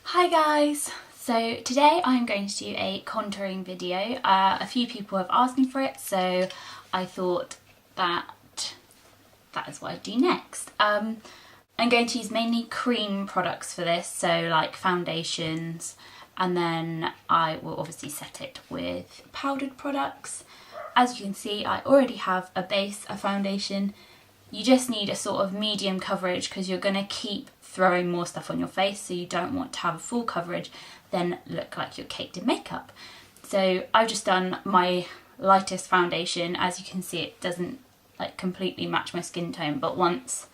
Hi guys! So today I'm going to do a contouring video. A few people have asked me for it, so I thought that is what I'd do next. I'm going to use mainly cream products for this, so like foundations, and then I will obviously set it with powdered products. As you can see, I already have a base, a foundation. You just need a sort of medium coverage because you're going to keep throwing more stuff on your face, so you don't want to have a full coverage, then look like you're caked in makeup. So I've just done my lightest foundation. As you can see, it doesn't like completely match my skin tone, but once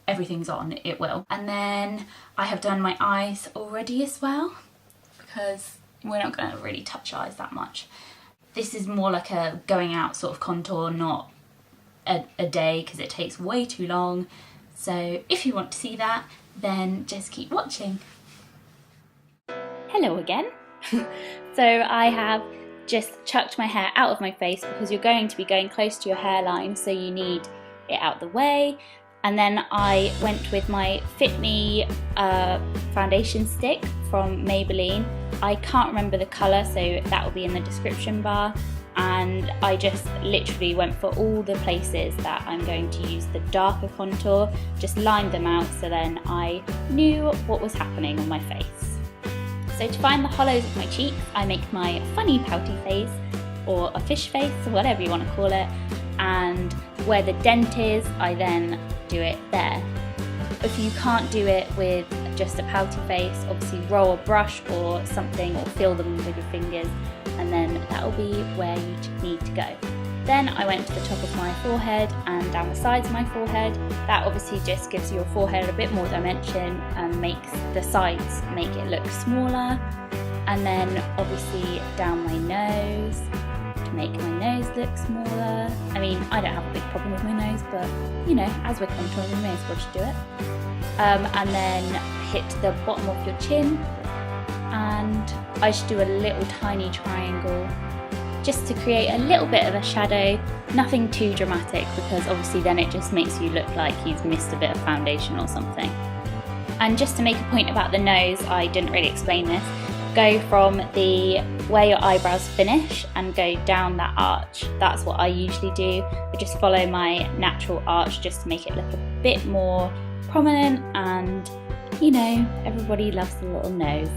everything's on, it will. And then I have done my eyes already as well, because we're not going to really touch eyes that much. This is more like a going out sort of contour, not a day, because it takes way too long. So if you want to see that, then just keep watching. Hello again. So I have just chucked my hair out of my face because you're going to be going close to your hairline, so you need it out the way. And then I went with my Fit Me foundation stick from Maybelline. I can't remember the colour, so that will be in the description bar. And I just literally went for all the places that I'm going to use the darker contour, just lined them out so then I knew what was happening on my face. So to find the hollows of my cheeks, I make my funny pouty face, or a fish face, whatever you want to call it, and where the dent is, I then do it there. If you can't do it with just a pouty face, obviously roll a brush or something, or fill them with your fingers, and then that will be where you need to go. Then I went to the top of my forehead and down the sides of my forehead. That obviously just gives your forehead a bit more dimension and makes the sides make it look smaller. And then obviously down my nose to make my nose look smaller. I mean, I don't have a big problem with my nose, but you know, as we're contouring, we may as well just do it. And then hit the bottom of your chin, and I just do a little tiny triangle just to create a little bit of a shadow, nothing too dramatic, because obviously then it just makes you look like you've missed a bit of foundation or something. And just to make a point about the nose, I didn't really explain this, go from where your eyebrows finish and go down that arch. That's what I usually do. I just follow my natural arch just to make it look a bit more prominent, and you know, everybody loves the little nose.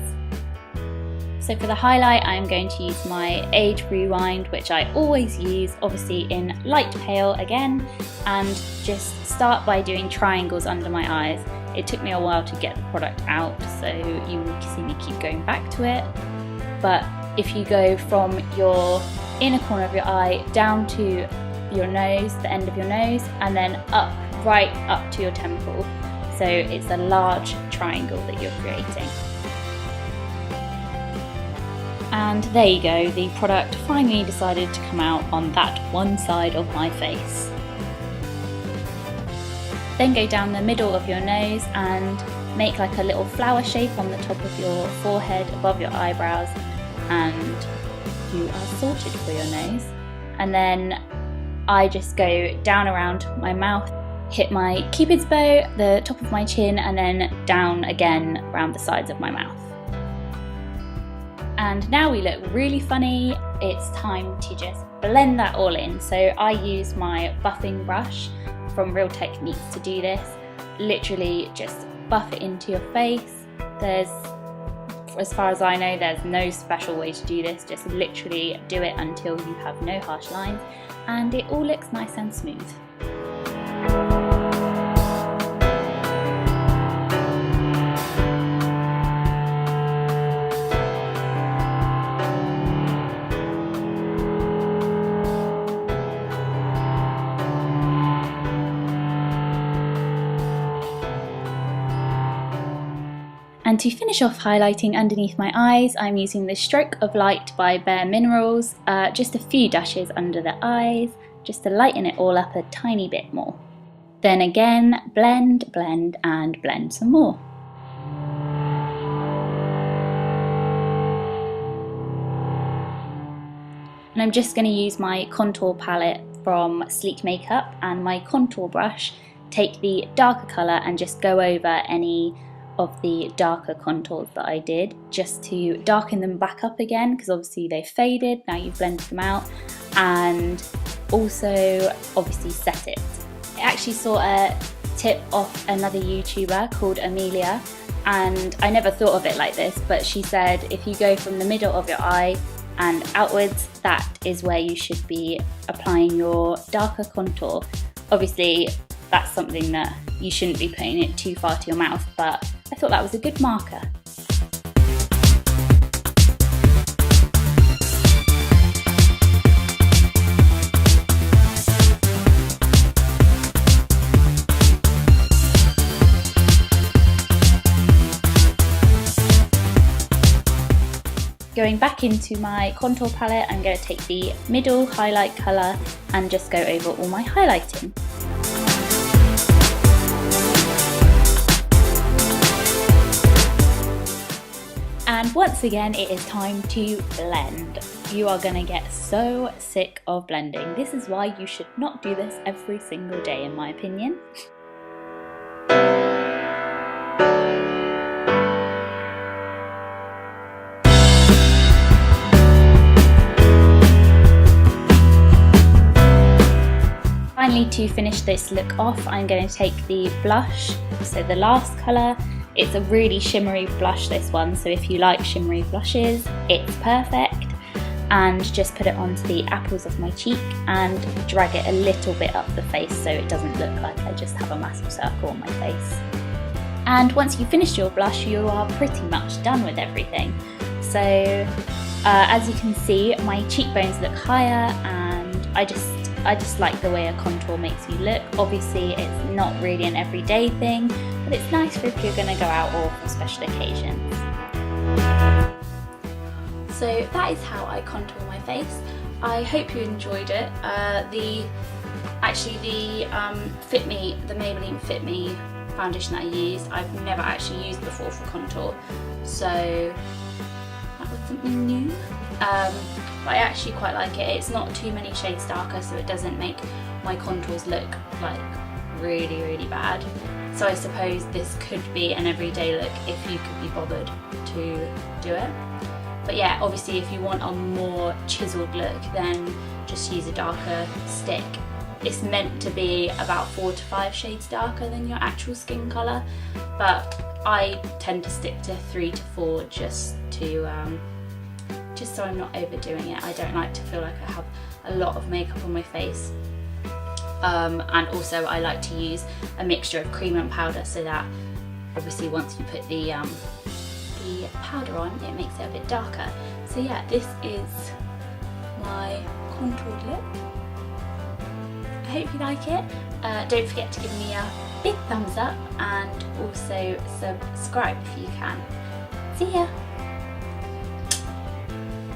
So for the highlight, I'm going to use my Age Rewind, which I always use, obviously in light pale again, and just start by doing triangles under my eyes. It took me a while to get the product out, so you will see me keep going back to it. But if you go from your inner corner of your eye down to your nose, the end of your nose, and then up, right up to your temple. So it's a large triangle that you're creating. And there you go, the product finally decided to come out on that one side of my face. Then go down the middle of your nose and make like a little flower shape on the top of your forehead above your eyebrows, and you are sorted for your nose. And then I just go down around my mouth, hit my cupid's bow, the top of my chin, and then down again around the sides of my mouth. And now we look really funny. It's time to just blend that all in. So I use my buffing brush from Real Techniques to do this. Literally just buff it into your face. As far as I know, there's no special way to do this. Just literally do it until you have no harsh lines, and it all looks nice and smooth. And to finish off highlighting underneath my eyes, I'm using the Stroke of Light by bareMinerals, just a few dashes under the eyes, just to lighten it all up a tiny bit more. Then again, blend, blend, and blend some more. And I'm just going to use my contour palette from Sleek Makeup and my contour brush, take the darker colour and just go over any of the darker contours that I did, just to darken them back up again, because obviously they faded, now you've blended them out, and also obviously set it. I actually saw a tip off another YouTuber called Amelia, and I never thought of it like this, but she said if you go from the middle of your eye and outwards, that is where you should be applying your darker contour. Obviously that's something that you shouldn't be putting it too far to your mouth, but I thought that was a good marker. Going back into my contour palette, I'm going to take the middle highlight colour and just go over all my highlighting. And once again, it is time to blend. You are going to get so sick of blending. This is why you should not do this every single day, in my opinion. Finally, to finish this look off, I'm going to take the blush, so the last colour. It's a really shimmery blush, this one, so if you like shimmery blushes, it's perfect. And just put it onto the apples of my cheek and drag it a little bit up the face so it doesn't look like I just have a massive circle on my face. And once you've finished your blush, you are pretty much done with everything. So as you can see, my cheekbones look higher, and I just like the way a contour makes you look. Obviously it's not really an everyday thing, but it's nice for if you're going to go out or for special occasions. So that is how I contour my face. I hope you enjoyed it. The Maybelline Fit Me foundation that I used, I've never actually used before for contour, so that was something new. But I actually quite like it. It's not too many shades darker, so it doesn't make my contours look like really, really bad. So I suppose this could be an everyday look if you could be bothered to do it. But yeah, obviously if you want a more chiseled look, then just use a darker stick. It's meant to be about 4 to 5 shades darker than your actual skin colour, but I tend to stick to 3 to 4 just so I'm not overdoing it. I don't like to feel like I have a lot of makeup on my face. And also I like to use a mixture of cream and powder, so that obviously once you put the powder on, it makes it a bit darker. So yeah, this is my contoured look. I hope you like it. Don't forget to give me a big thumbs up and also subscribe if you can. See ya!